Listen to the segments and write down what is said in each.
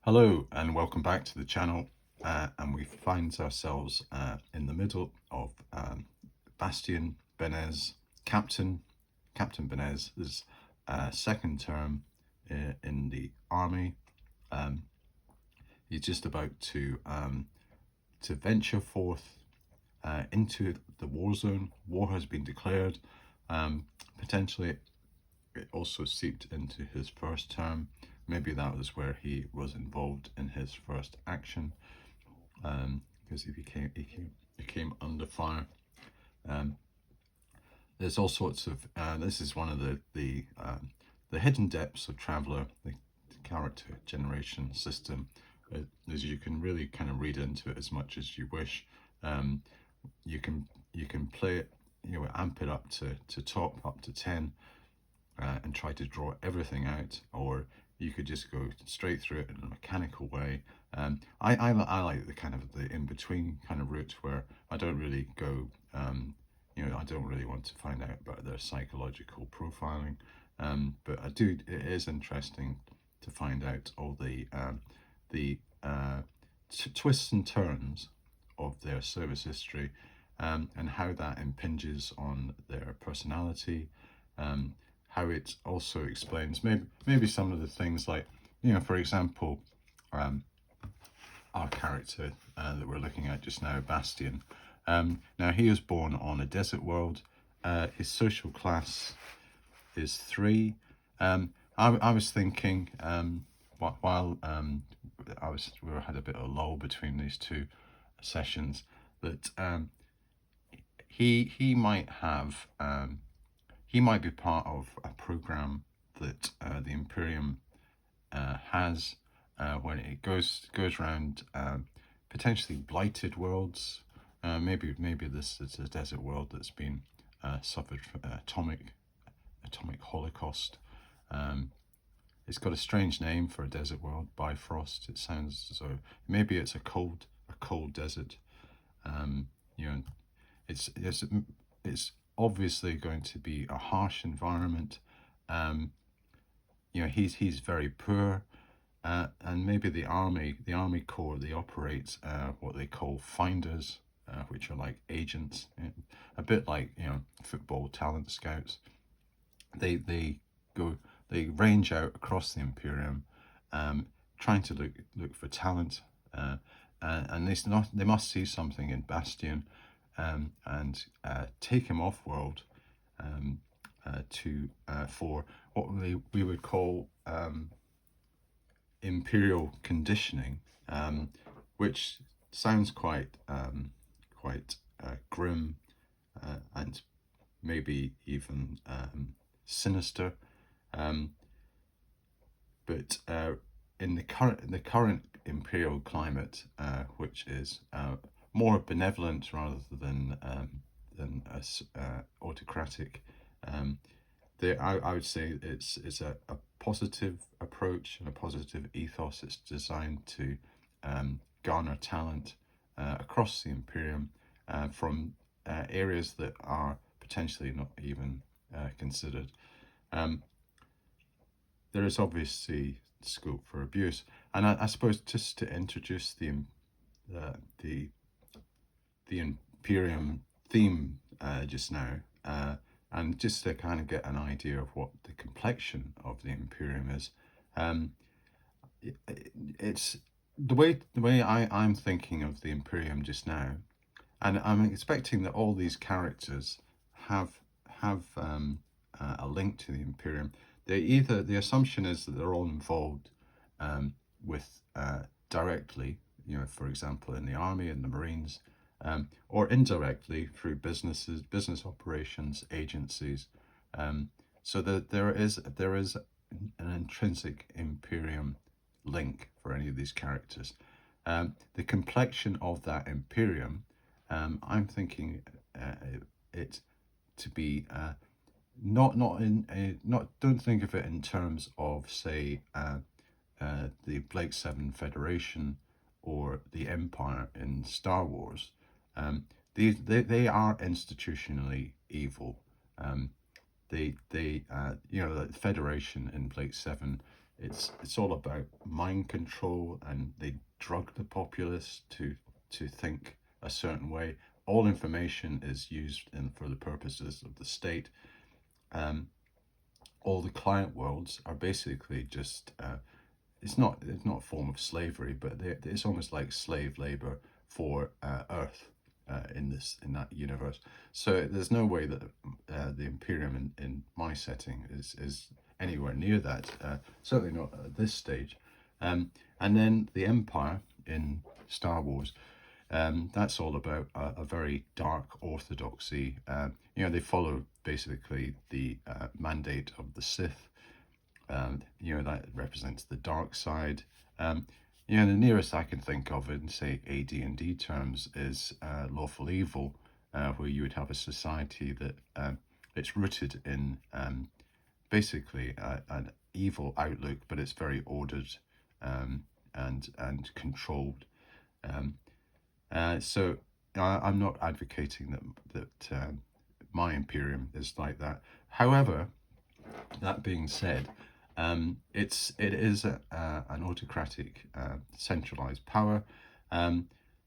Hello and welcome back to the channel, and we find ourselves in the middle of Bastien Benez, Captain Benez's second term in the army. Um, he's just about to venture forth into the war zone. War has been declared. Potentially it also seeped into his first term. Maybe that was where he was involved in his first action, because he came under fire. Um, there's all sorts of. This is one of the hidden depths of Traveller, the character generation system. As you can really kind of read into it as much as you wish. Um, you can play it, amp it up to top, up to 10, and try to draw everything out, or you could just go straight through it in a mechanical way. I like the kind of the in between kind of route where I don't really go. I don't really want to find out about their psychological profiling, but I do. It is interesting to find out all the twists and turns of their service history, and how that impinges on their personality. Um, how it also explains maybe some of the things, like, for example, um, our character that we're looking at just now, Bastien. Now he was born on a desert world. His social class is 3. I was thinking, while we had a bit of a lull between these two sessions, that he might have he might be part of a program that the Imperium has, when it goes around potentially blighted worlds. Maybe this is a desert world that's been suffered from atomic holocaust. Um, it's got a strange name for a desert world, Bifrost. It sounds as though maybe it's a cold desert. Um, you know, it's obviously going to be a harsh environment. Um, he's very poor, and maybe the army corps, they operate what they call finders, which are like agents, a bit like football talent scouts. They go they range out across the Imperium, um, trying to look for talent, and they must see something in Bastion, and take him off world, to for what we would call imperial conditioning, which sounds quite grim, and maybe even sinister. Um, but in the current imperial climate, which is more benevolent rather than autocratic, um, I would say it's a positive approach and a positive ethos. It's designed to garner talent across the Imperium, from areas that are potentially not even considered. Um, there is obviously scope for abuse, and I suppose just to introduce uh, the the Imperium theme just now, and just to kind of get an idea of what the complexion of the Imperium is. Um, it's the way I'm thinking of the Imperium just now, and I'm expecting that all these characters have have a link to the Imperium. The assumption is that they're all involved, with directly, for example, in the army and the Marines, or indirectly through business operations, agencies. Um, so that there is an intrinsic Imperium link for any of these characters. The complexion of that Imperium, I'm thinking it to be not don't think of it in terms of, say, the Blake Seven Federation or the Empire in Star Wars. They are institutionally evil. Um, the Federation in Blake Seven it's all about mind control, and they drug the populace to think a certain way. All information is used for the purposes of the state. Um, all the client worlds are basically just it's not a form of slavery, but it's almost like slave labor for Earth in that universe. So there's no way that the Imperium in my setting is anywhere near that. Certainly not at this stage. And then the Empire in Star Wars. That's all about a very dark orthodoxy. They follow basically the mandate of the Sith. That represents the dark side. The nearest I can think of in, say, AD&D terms is lawful evil, where you would have a society that it's rooted in basically an evil outlook, but it's very ordered and controlled. So I'm not advocating that my Imperium is like that. However, that being said, it is an autocratic, centralized power.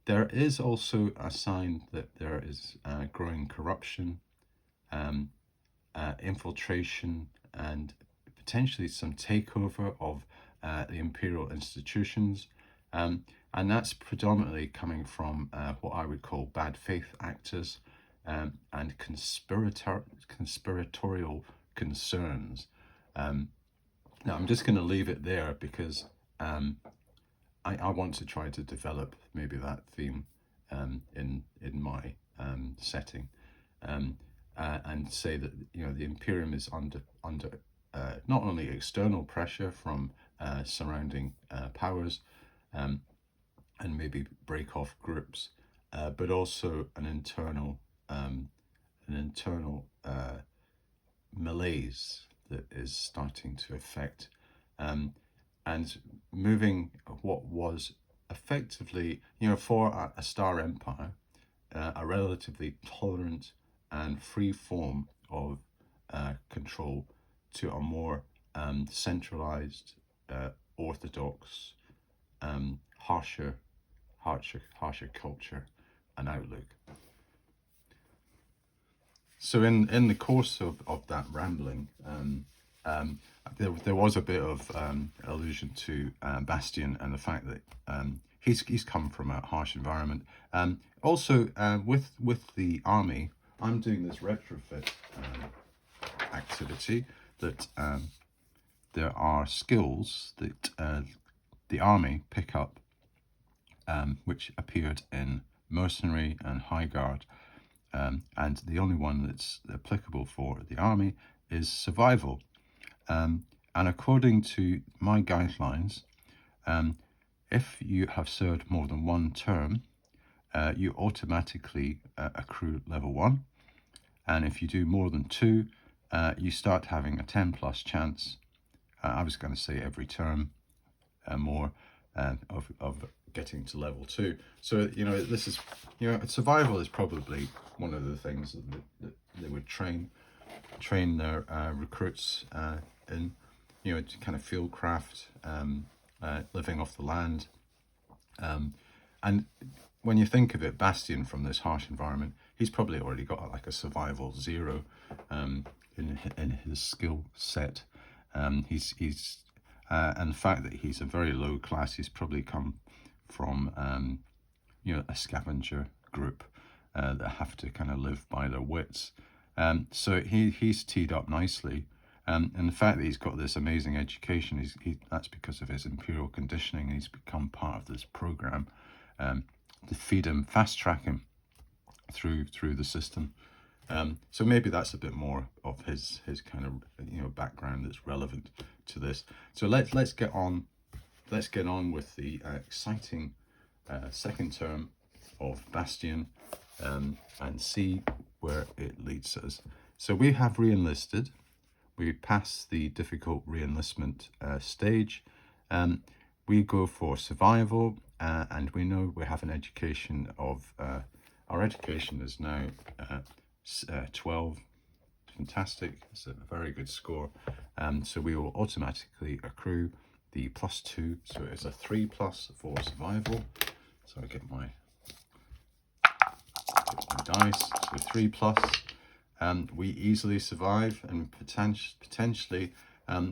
There is also a sign that there is growing corruption, infiltration, and potentially some takeover of the imperial institutions. And that's predominantly coming from what I would call bad faith actors and conspiratorial concerns. Now, I'm just going to leave it there because I want to try to develop maybe that theme in my setting, and say that the Imperium is under not only external pressure from surrounding powers, and maybe break off groups, but also an internal malaise that is starting to affect, and moving what was effectively, for a star empire, a relatively tolerant and free form of control, to a more centralized, orthodox, harsher culture and outlook. So in the course of that rambling, there was a bit of allusion to Bastian and the fact that he's come from a harsh environment. Also, with the army, I'm doing this retrofit activity that there are skills that the army pick up, which appeared in Mercenary and High Guard. And the only one that's applicable for the army is survival. And according to my guidelines, if you have served more than one term, you automatically accrue level 1. And if you do more than 2, you start having a 10 plus chance. I was going to say every term more of getting to level 2. So this is survival is probably one of the things that they would train their recruits in, to kind of field craft, living off the land. And when you think of it, Bastian, from this harsh environment, he's probably already got like a survival 0 in his skill set. He's and the fact that he's a very low class, he's probably come from a scavenger group that have to kind of live by their wits. So he's teed up nicely. And the fact that he's got this amazing education, that's because of his imperial conditioning. He's become part of this program to feed him, fast track him through the system. So maybe that's a bit more of his kind of background that's relevant to this. So let's get on with the exciting second term of Bastian, and see where it leads us. So we have re-enlisted. We pass the difficult re-enlistment stage. We go for survival, and we know we have an education of our education is now 12. Fantastic. It's a very good score. So we will automatically accrue the +2, so it's a 3+ for survival. So I get my dice, so 3+. We easily survive, and potentially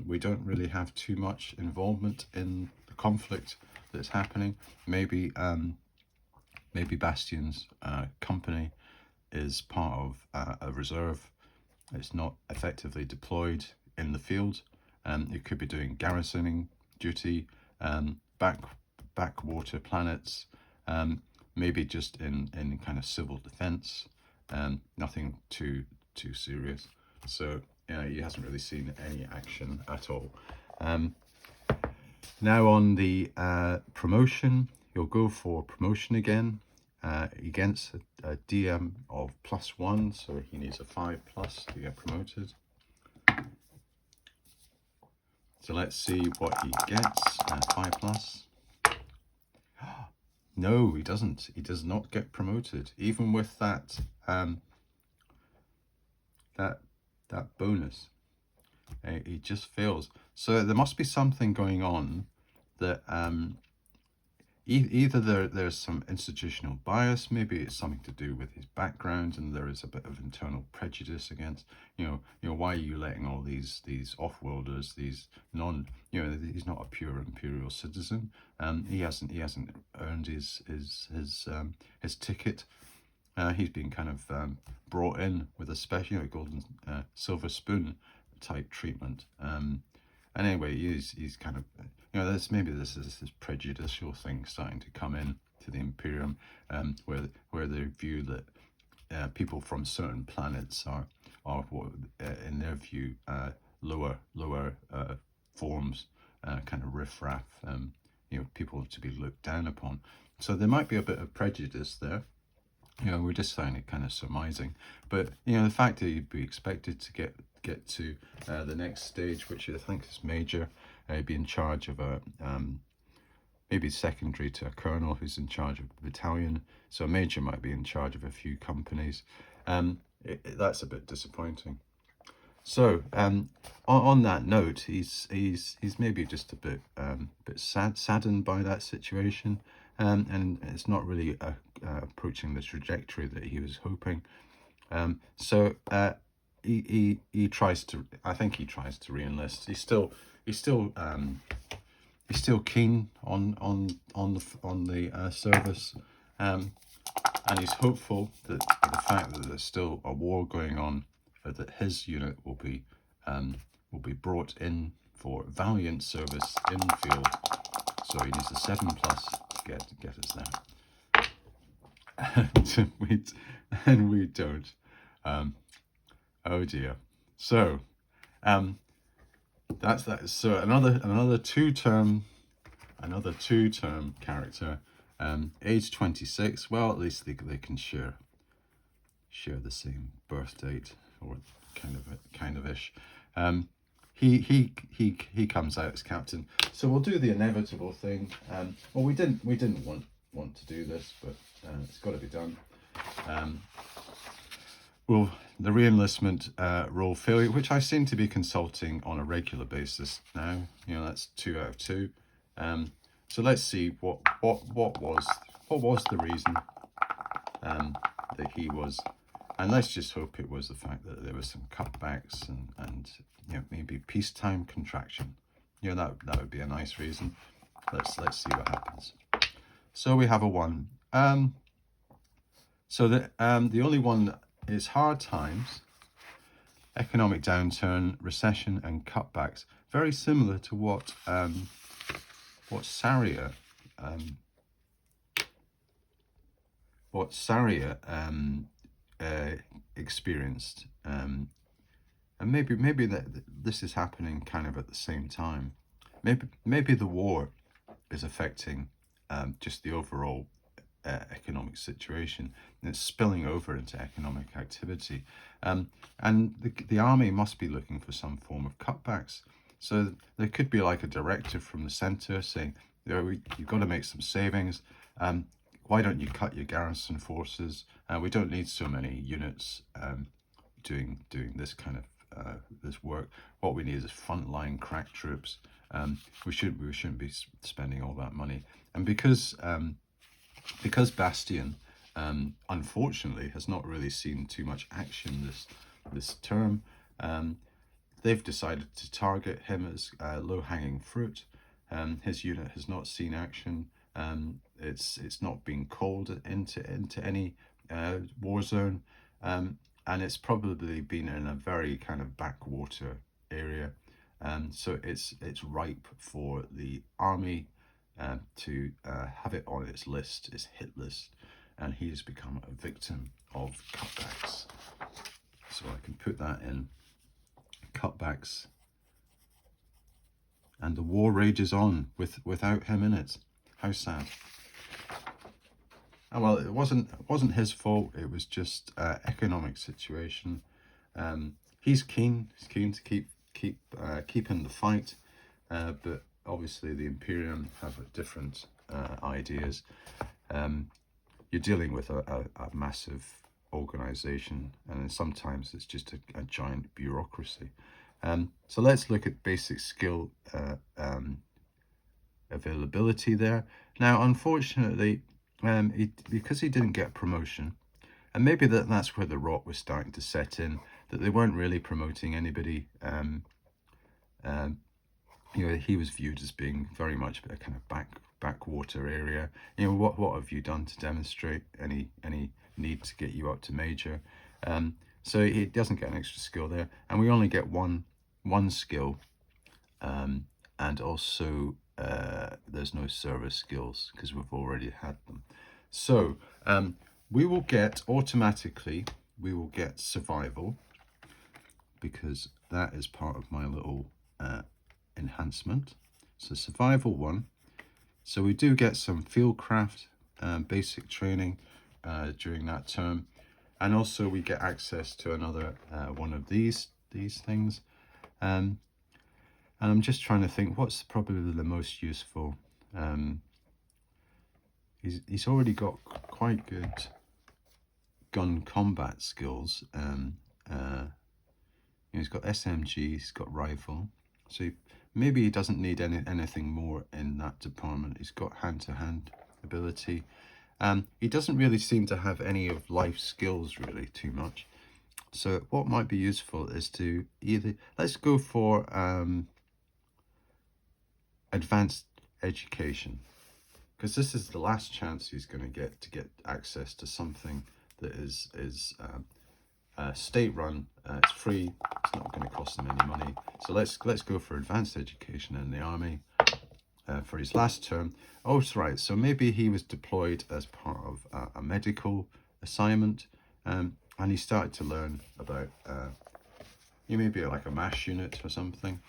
we don't really have too much involvement in the conflict that's happening. Maybe Bastion's company is part of a reserve. It's not effectively deployed in the field. It could be doing garrisoning duty, backwater planets, maybe just in kind of civil defense. Nothing too serious. So he hasn't really seen any action at all. Now on the promotion, he'll go for promotion again against a DM of +1, so he needs a 5+ to get promoted. So let's see what he gets. 5+. No, he doesn't. He does not get promoted, even with that that bonus. He just fails. So there must be something going on that either there's some institutional bias, maybe it's something to do with his background, and there is a bit of internal prejudice against, why are you letting all these off-worlders, these he's not a pure imperial citizen. He hasn't earned his ticket. He's been kind of brought in with a special golden silver spoon type treatment. And anyway, he's kind of, there's this prejudicial thing starting to come in to the Imperium, where they view that people from certain planets are what, in their view, lower forms, kind of riffraff, people to be looked down upon. So there might be a bit of prejudice there. We're just kind of surmising, but the fact that you'd be expected to get to the next stage, which I think is major, be in charge of a maybe secondary to a colonel who's in charge of a battalion. So a major might be in charge of a few companies. That's a bit disappointing. So on that note, he's maybe just a bit saddened by that situation, and it's not really approaching the trajectory that he was hoping. So he tries to. I think he tries to re-enlist. He's still keen on the service, and he's hopeful that the fact that there's still a war going on, that his unit will be brought in for valiant service in the field. So he needs a 7+ to get us there. and we don't. Oh dear. So that's that. So another two-term character, age 26. Well, at least they can share the same birth date, or kind of ish. He comes out as captain. So we'll do the inevitable thing. Well, we didn't want to do this, but it's got to be done. Well, the re-enlistment roll failure, which I seem to be consulting on a regular basis now. That's 2 out of 2. So let's see what was the reason that he was, and let's just hope it was the fact that there were some cutbacks and maybe peacetime contraction. That would be a nice reason. Let's see what happens. So we have a 1. So the only one is hard times, economic downturn, recession, and cutbacks. Very similar to what Saria experienced, and maybe that this is happening kind of at the same time. Maybe the war is affecting just the overall economic situation, and it's spilling over into economic activity, and the army must be looking for some form of cutbacks. So there could be like a directive from the centre saying, you've got to make some savings. Why don't you cut your garrison forces? We don't need so many units doing this kind of this work. What we need is frontline crack troops. We shouldn't be spending all that money. And because Bastion, unfortunately, has not really seen too much action this term, they've decided to target him as low-hanging fruit. His unit has not seen action. It's not been called into any war zone, and it's probably been in a very kind of backwater area. So it's ripe for the army to have it on its list, its hit list, and he has become a victim of cutbacks. So I can put that in, cutbacks, and the war rages on without him in it. How sad. Oh, well, it wasn't his fault. It was just economic situation. He's keen to keep in the fight, but obviously the Imperium have different ideas. You're dealing with a massive organization, and sometimes it's just a giant bureaucracy. So let's look at basic skill availability there. Now, unfortunately, because he didn't get promotion, and maybe that's where the rot was starting to set in, that they weren't really promoting anybody. You know, he was viewed as being very much a kind of backwater area. You know, what have you done to demonstrate any need to get you up to major? So he doesn't get an extra skill there, and we only get one skill, and also there's no service skills because we've already had them. So we will get automatically, we will get survival, because that is part of my little enhancement. So survival 1. So we do get some fieldcraft basic training during that term, and also we get access to another one of these things. And I'm just trying to think what's probably the most useful. He's already got quite good gun combat skills. He's got SMG, he's got rifle, so maybe he doesn't need anything more in that department. He's got hand-to-hand ability. He doesn't really seem to have any of life skills really too much. So what might be useful is to either, let's go for advanced education, because this is the last chance he's going to get access to something that is state-run. It's free. It's not going to cost them any money. So let's go for advanced education in the army for his last term. Oh, that's right. So maybe he was deployed as part of a medical assignment, and he started to learn about maybe like a MASH unit or something.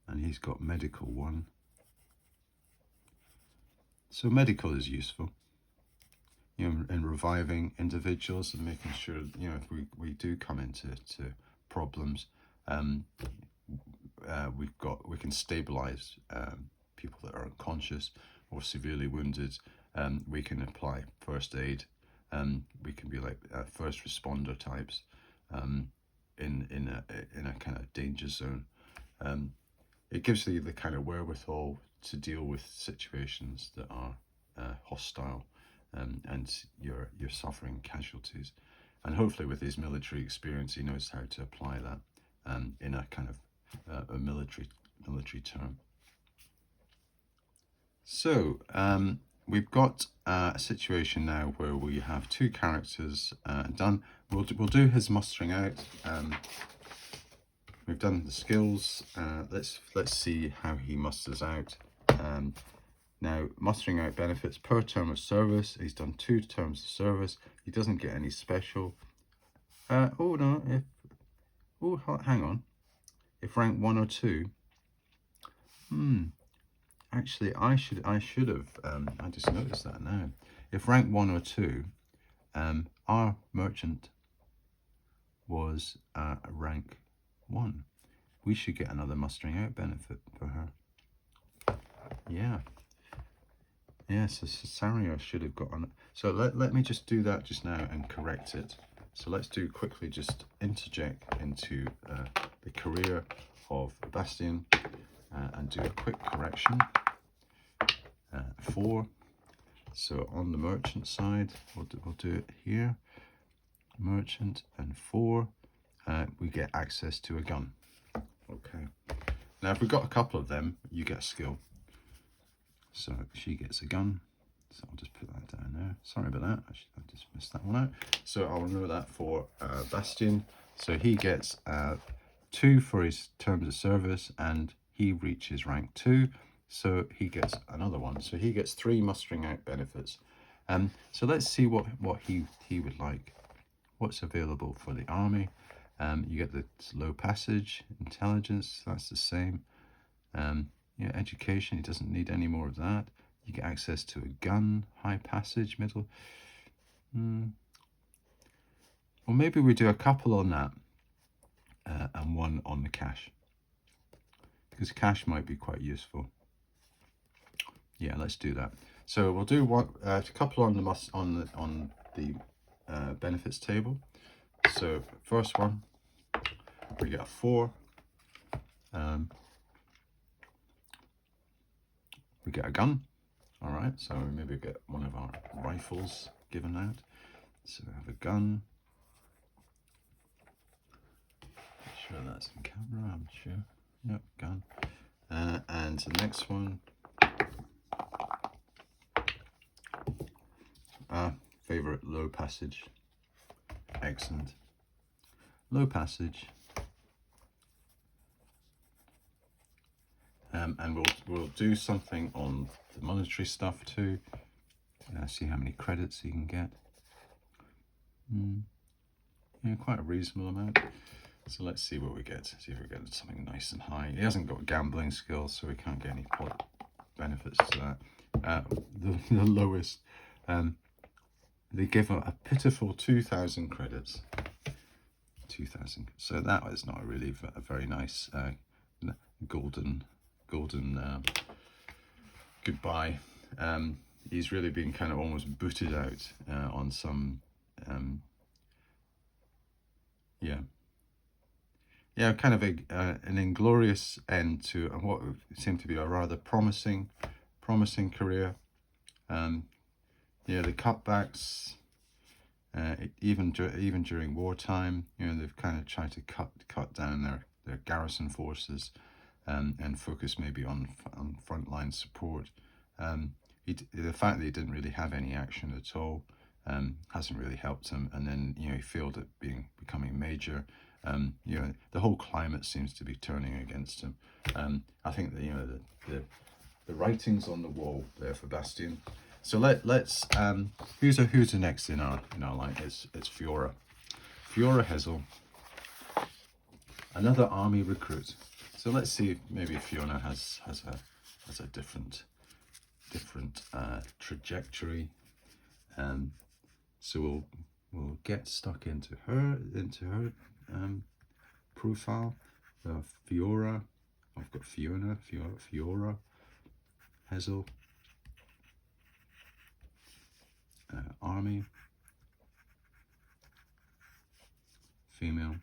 And he's got medical 1. So medical is useful, you know, in reviving individuals and making sure, you know, if we do come into problems, we can stabilize people that are unconscious or severely wounded. We can apply first aid. We can be like first responder types in a kind of danger zone. It gives you the kind of wherewithal to deal with situations that are hostile, and you're suffering casualties. And hopefully with his military experience, he knows how to apply that in a kind of a military term. So we've got a situation now where we have 2 characters done. We'll do his mustering out. We've done the skills. Let's see how he musters out. Now, mustering out benefits per term of service. He's done 2 terms of service. He doesn't get any special. Oh no! Hang on. If rank 1 or 2. Actually, I should have. I just noticed that now. If rank 1 or 2, our merchant was rank 1. We should get another mustering out benefit for her. Yeah. Yeah, so Cesario should have got on. So let me just do that just now and correct it. So let's do quickly, just interject into the career of Bastian and do a quick correction. 4. So on the merchant side, we'll do it here. Merchant and 4. We get access to a gun. Okay. Now, if we've got a couple of them, you get a skill. So she gets a gun. So I'll just put that down there. Sorry about that. I just missed that one out. So I'll remember that for Bastian. So he gets 2 for his terms of service, and he reaches rank 2. So he gets another one. So he gets 3 mustering out benefits. So let's see what he would like. What's available for the army? You get the low passage, intelligence, that's the same. Yeah, education, he doesn't need any more of that. You get access to a gun, high passage, middle. Well, maybe we do a couple on that and 1 on the cash, because cash might be quite useful. Yeah, let's do that. So we'll do a couple on the benefits table. So first one, we get a 4. We get a gun. All right, so maybe get one of our rifles given out. So we have a gun. Sure that's in camera, I'm sure. Yep, gun. And the next one, favorite, low passage. Excellent. Low passage. And we'll do something on the monetary stuff too. See how many credits you can get. Yeah, quite a reasonable amount. So let's see what we get. See if we get something nice and high. He hasn't got gambling skills, so we can't get any benefits to that. The lowest, they give a pitiful 2,000 credits. 2,000. So that is not really a very nice golden goodbye. He's really been kind of almost booted out on some kind of an inglorious end to what seemed to be a rather promising career. The cutbacks, even during wartime, they've kind of tried to cut down their garrison forces and focus maybe on frontline support. The fact that he didn't really have any action at all hasn't really helped him, and then he failed at becoming major. The whole climate seems to be turning against him. I think that the writing's on the wall there for Bastian. So let's who's the next in our line? It's Fiora. Fiora Hezel, another army recruit. So let's see if maybe Fiona has a different trajectory. So we'll get stuck into her profile. Fiora. I've got Fiona. Fiora Hezel. Army. Female.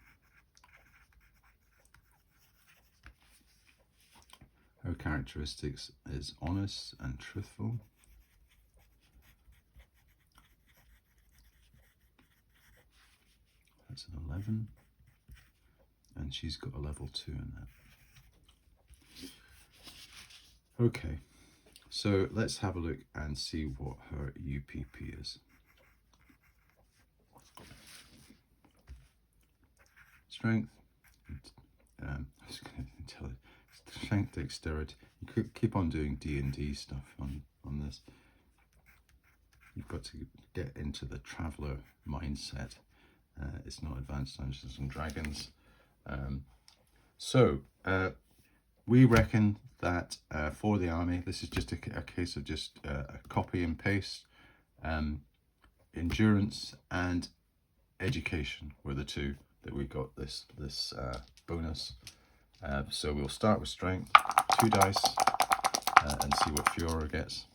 Her characteristics is honest and truthful. That's an 11. And she's got a level 2 in that. Okay, so let's have a look and see what her UPP is. Strength, strength, dexterity. You could keep on doing D&D stuff on this. You've got to get into the traveler mindset. It's not Advanced Dungeons and Dragons. We reckon that for the army, this is just a case of just a copy and paste. Endurance and education were the 2 that we got this bonus. So we'll start with strength, 2 dice, and see what Fiora gets.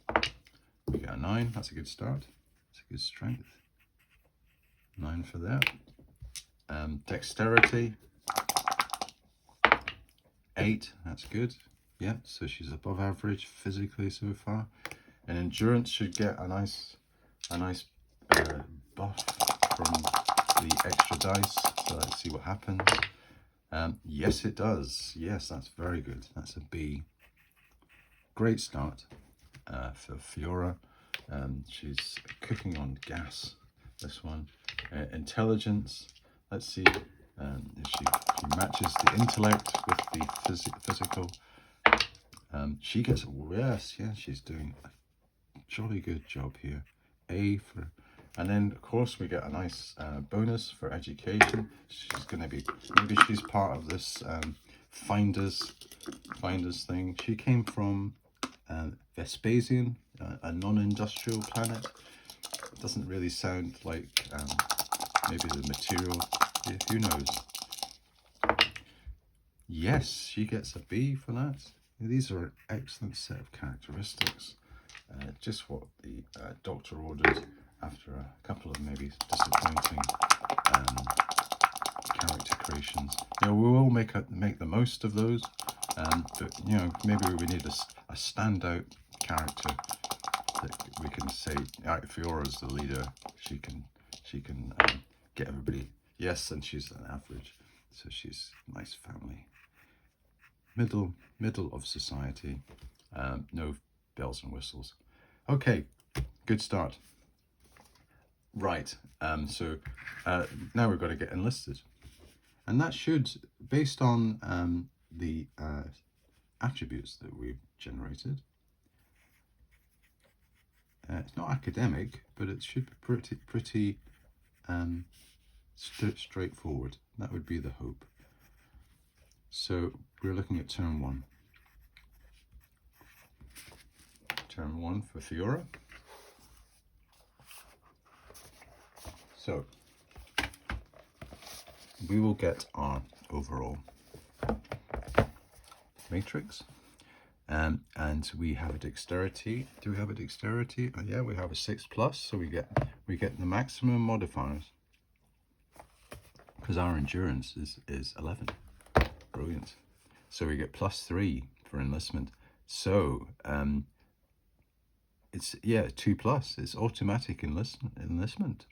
We get a 9, that's a good start. It's a good strength. 9 for that. Dexterity, 8, that's good. Yeah, so she's above average physically so far. And endurance should get a nice buff from the extra dice. So let's see what happens. Yes, it does. Yes, that's very good. That's a B. Great start for Fiora. She's cooking on gas, this one. Intelligence. Let's see if she matches the intellect with the physical. She gets, yes, she's doing a jolly good job here. A for, and then of course we get a nice bonus for education. She's going to be, maybe she's part of this finders thing. She came from Vespasian, a non-industrial planet. It doesn't really sound like maybe the material, yeah, who knows. Yes, she gets a B for that. These are an excellent set of characteristics. Just what the doctor ordered after a couple of maybe disappointing character creations. You know, we will make the most of those, but you know, maybe we need a standout character that we can say, Fiora's the leader. She can get everybody. Yes, and she's an average, so she's a nice family. Middle of society. No bells and whistles. Okay, good start. Right, so now we've got to get enlisted. And that should, based on the attributes that we've generated, it's not academic, but it should be pretty straightforward. That would be the hope. So we're looking at turn 1. Turn 1 for Fiora. So we will get our overall matrix, and we have a dexterity. Do we have a dexterity? Oh, yeah, we have a 6+, so we get the maximum modifiers because our endurance is 11. Brilliant. So we get +3 for enlistment. So it's 2+. It's automatic enlistment.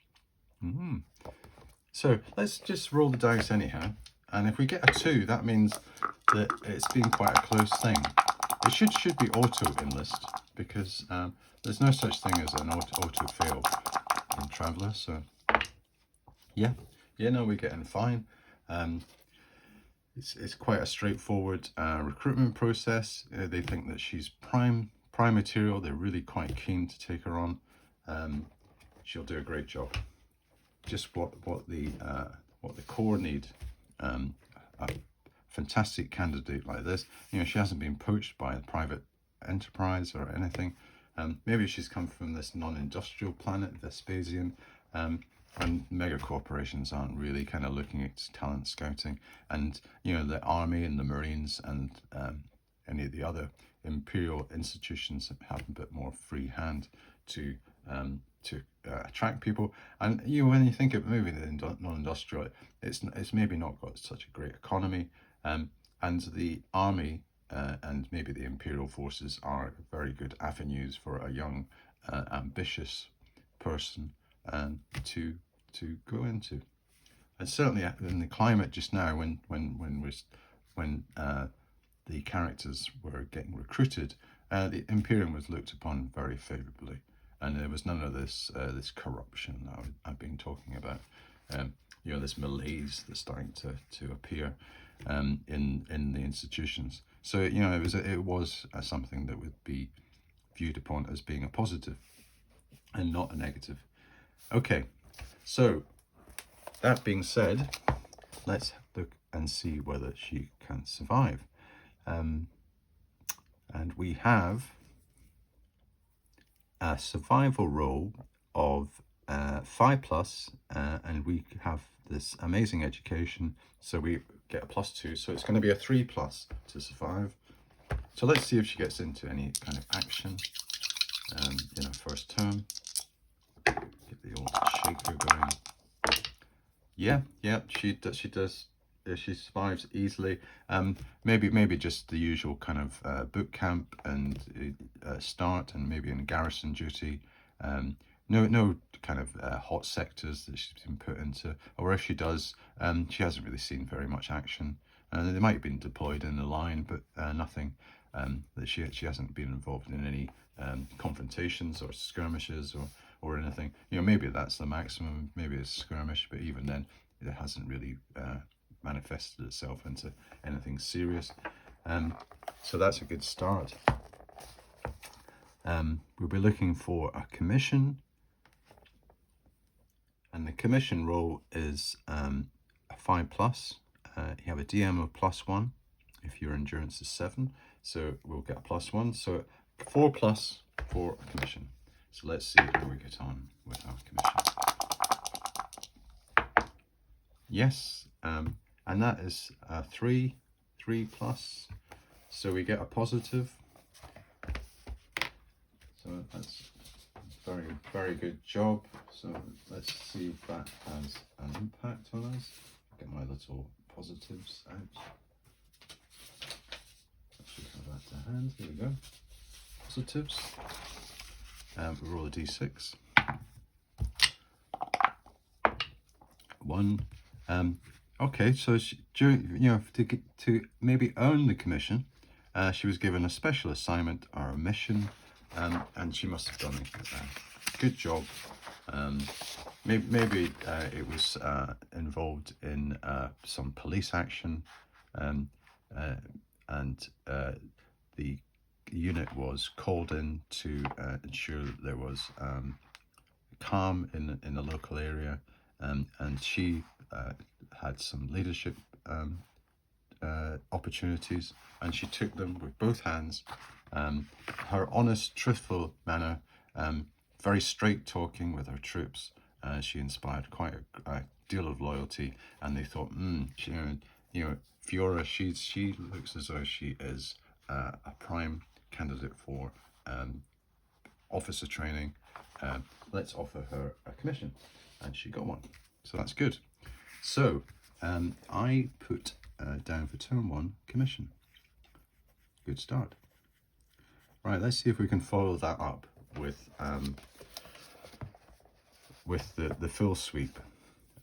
So let's just roll the dice anyhow, and if we get a 2, that means that it's been quite a close thing. It should be auto enlist, because there's no such thing as an auto fail in Traveller. So no, we're getting fine. It's quite a straightforward recruitment process. They think that she's prime material. They're really quite keen to take her on. She'll do a great job. Just what the core need. A fantastic candidate like this. You know, she hasn't been poached by a private enterprise or anything. Maybe she's come from this non-industrial planet, Vespasian, and mega corporations aren't really kind of looking at talent scouting. And you know, the army and the Marines and any of the other imperial institutions have a bit more free hand to attract people. And you know, when you think of moving the non-industrial, it's maybe not got such a great economy, and the army and maybe the imperial forces are very good avenues for a young ambitious person to go into. And certainly in the climate just now, when the characters were getting recruited, the Imperium was looked upon very favourably, and there was none of this this corruption that I've been talking about. You know, this malaise that's starting to appear in the institutions. So you know, it was something that would be viewed upon as being a positive and not a negative. Okay, so that being said, let's look and see whether she can survive. And we have a survival roll of 5+, and we have this amazing education, so we get a +2, so it's going to be a 3+ to survive. So let's see if she gets into any kind of action in her first turn. Get the old shaker going. Yeah, she does she survives easily. Maybe just the usual kind of boot camp and start, and maybe in garrison duty. No kind of hot sectors that she's been put into, or if she does, she hasn't really seen very much action. They might have been deployed in the line, but nothing that she hasn't been involved in any confrontations or skirmishes or anything. Maybe that's the maximum. Maybe it's skirmish, but even then, it hasn't really manifested itself into anything serious. So that's a good start. We'll be looking for a commission, and the commission role is a 5+. You have a DM of +1 if your endurance is 7, so we'll get a +1. So 4+ for a commission. So let's see how we get on with our commission. Yes, and that is 3+. So we get a positive. So that's very, very good job. So let's see if that has an impact on us. Get my little positives out. I should have that to hand. Here we go. Positives. We roll a d6. 1. Okay, so to maybe earn the commission, she was given a special assignment or a mission, and she must have done a good job. Maybe it was involved in some police action, and the unit was called in to ensure that there was calm in the local area, and she had some leadership opportunities, and she took them with both hands. Her honest, truthful manner, very straight talking with her troops, she inspired quite a deal of loyalty, and they thought, Fiora, she looks as though she is a prime candidate for officer training. Let's offer her a commission, and she got one. So that's good. So I put down for turn 1 commission. Good start. Right, let's see if we can follow that up with the full sweep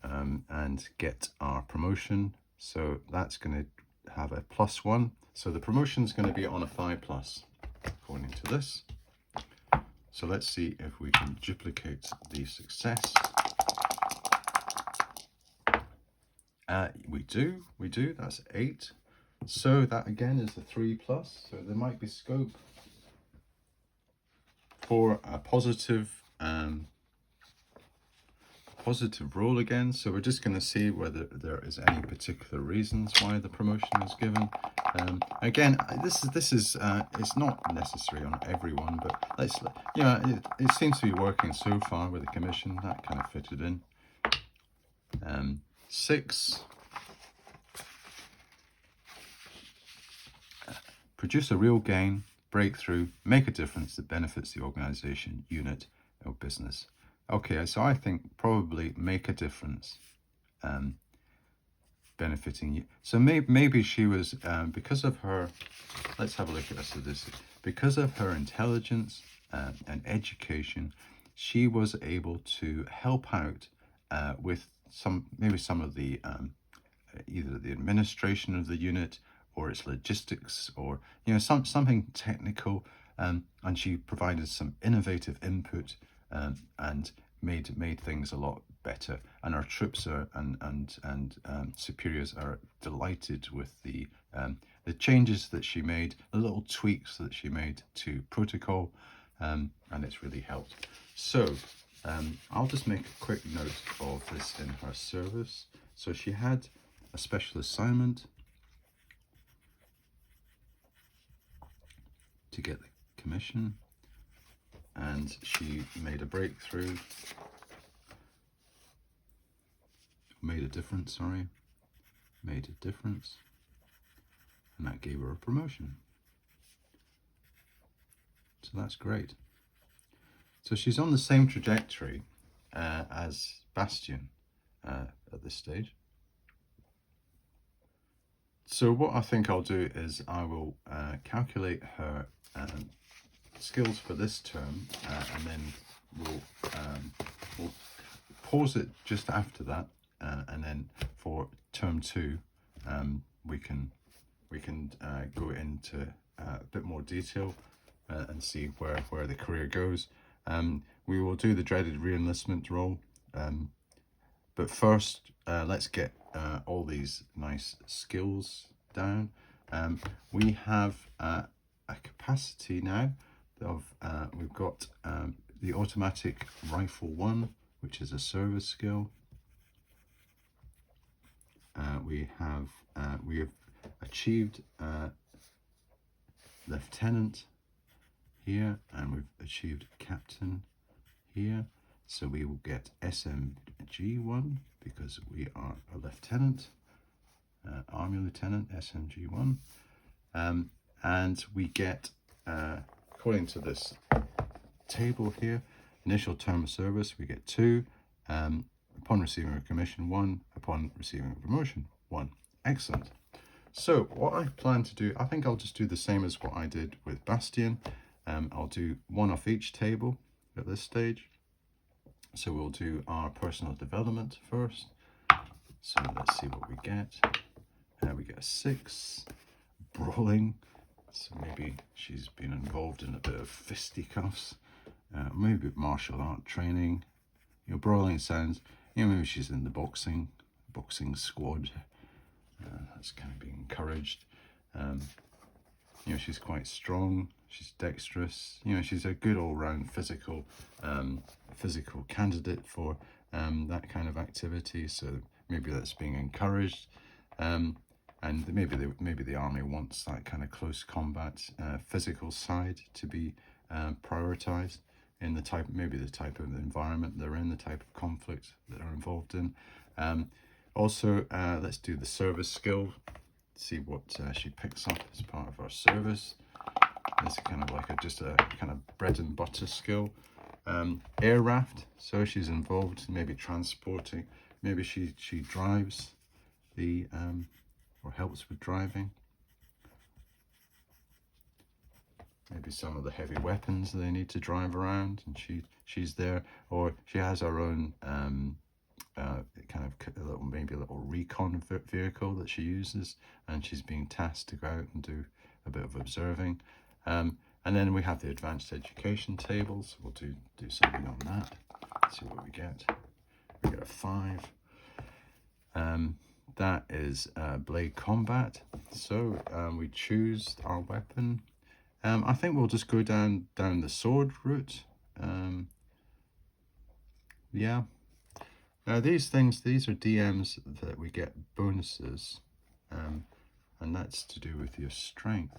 and get our promotion. So that's going to have a +1. So the promotion is going to be on a 5+, according to this. So let's see if we can duplicate the success. We do, that's 8. So that again is the 3+, so there might be scope for a positive roll again. So we're just going to see whether there is any particular reasons why the promotion is given. Again, this is it's not necessary on everyone, but let's, it seems to be working so far with the commission. That kind of fitted in. 6. Produce a real gain, breakthrough, make a difference that benefits the organization, unit, or business. Okay, so I think probably make a difference, benefiting you. So maybe she was, because of her, let's have a look at this. Because of her intelligence and education, she was able to help out with some of the either the administration of the unit or its logistics, or something technical, and she provided some innovative input and made things a lot better. And our troops are and superiors are delighted with the changes that she made, the little tweaks that she made to protocol, and it's really helped. So I'll just make a quick note of this in her service. So she had a special assignment to get the commission, and she made a breakthrough, made a difference, and that gave her a promotion. So that's great. So she's on the same trajectory as Bastion at this stage. So what I think I'll do is I will calculate her skills for this term, and then we'll pause it just after that, and then for term 2, we can go into a bit more detail and see where the career goes. We will do the dreaded re-enlistment role, but first let's get all these nice skills down. We have a capacity now of we've got the automatic rifle 1, which is a service skill. We have achieved lieutenant here, and we've achieved captain here, so we will get SMG1 because we are a lieutenant, army lieutenant, SMG1, and we get according to this table here, initial term of service we get 2, upon receiving a commission 1, upon receiving a promotion 1. Excellent. So what I plan to do, I think I'll just do the same as what I did with Bastion. I'll do one off each table at this stage. So we'll do our personal development first. So let's see what we get. We get a 6. Brawling. So maybe she's been involved in a bit of fisticuffs. Maybe martial art training. You know, brawling sounds, you know, maybe she's in the boxing squad. That's kind of being encouraged. You know, she's quite strong, she's dexterous, you know, she's a good all-round physical candidate for that kind of activity, so maybe that's being encouraged. And maybe the army wants that kind of close combat physical side to be prioritized in the type of environment they're in, the type of conflict that they're involved in. Also, let's do the service skill, see what she picks up as part of our service. It's kind of like just a kind of bread and butter skill. Air raft, so she's involved maybe transporting, maybe she drives the or helps with driving. Maybe some of the heavy weapons they need to drive around, and she's there, or she has her own kind of maybe a little recon vehicle that she uses, and she's being tasked to go out and do a bit of observing. And then we have the advanced education table, so we'll do something on that. Let's see what we get. We get a 5. That is blade combat. So we choose our weapon. I think we'll just go down the sword route. Yeah. Now these are DMs that we get bonuses, and that's to do with your strength.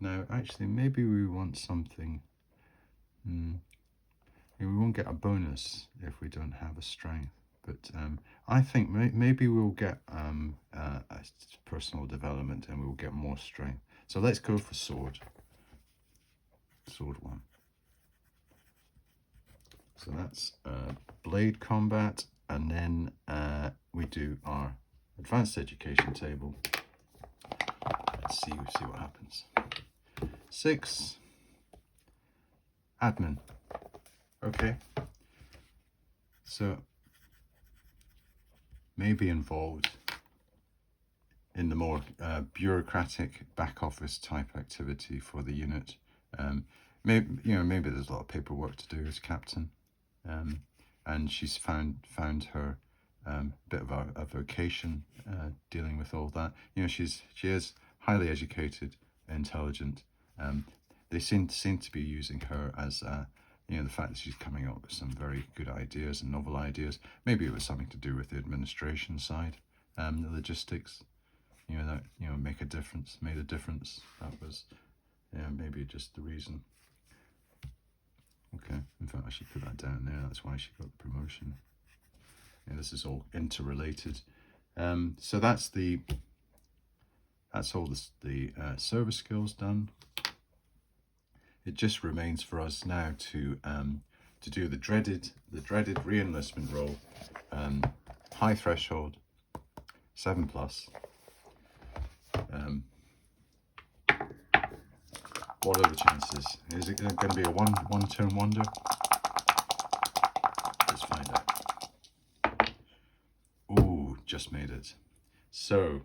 Now actually maybe we want something, we won't get a bonus if we don't have a strength, but I think maybe we'll get a personal development and we'll get more strength. So let's go for sword 1. So that's blade combat, and then we do our advanced education table. Let's see what happens. 6. Admin. Okay. So maybe involved in the more bureaucratic back office type activity for the unit. Maybe there's a lot of paperwork to do as captain. And she's found her bit of a vocation dealing with all that. You know, she is highly educated, intelligent. They seem to be using her as you know, the fact that she's coming up with some very good ideas and novel ideas. Maybe it was something to do with the administration side, the logistics. You know, that made a difference. That was maybe just the reason. Okay, in fact I should put that down there, that's why she got the promotion. Yeah, this is all interrelated. So that's all the service skills done. It just remains for us now to do the dreaded re-enlistment role, high threshold, 7+. What are the chances? Is it going to be a one turn wonder? Let's find out. Ooh, just made it. So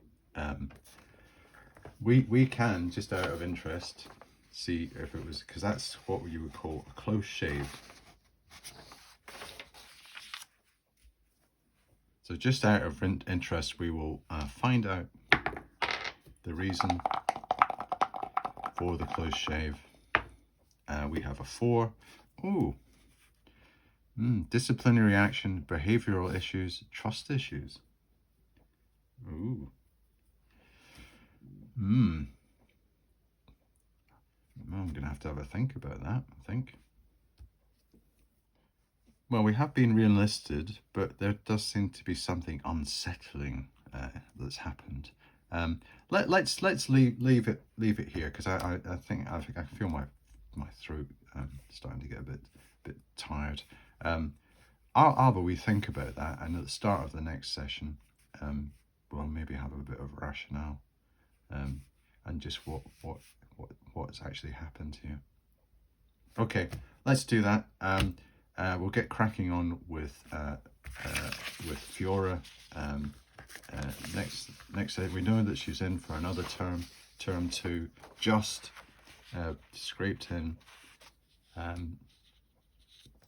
we can, just out of interest, see if it was, because that's what you would call a close shave. So just out of interest, we will find out the reason for the close shave. We have a 4. Ooh. Disciplinary action, behavioral issues, trust issues. Ooh. I'm going to have a think about that, I think. Well, we have been re-enlisted, but there does seem to be something unsettling that's happened. Let's leave it here, because I think I feel my throat starting to get a bit tired. Either we think about that, and at the start of the next session, we'll maybe have a bit of rationale, and just what's actually happened here. Okay, let's do that. We'll get cracking on with Fiora. Next, we know that she's in for another term 2. Just scraped in.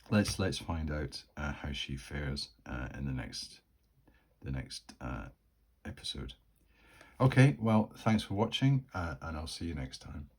Let's find out how she fares in the next episode. Okay, well, thanks for watching, and I'll see you next time.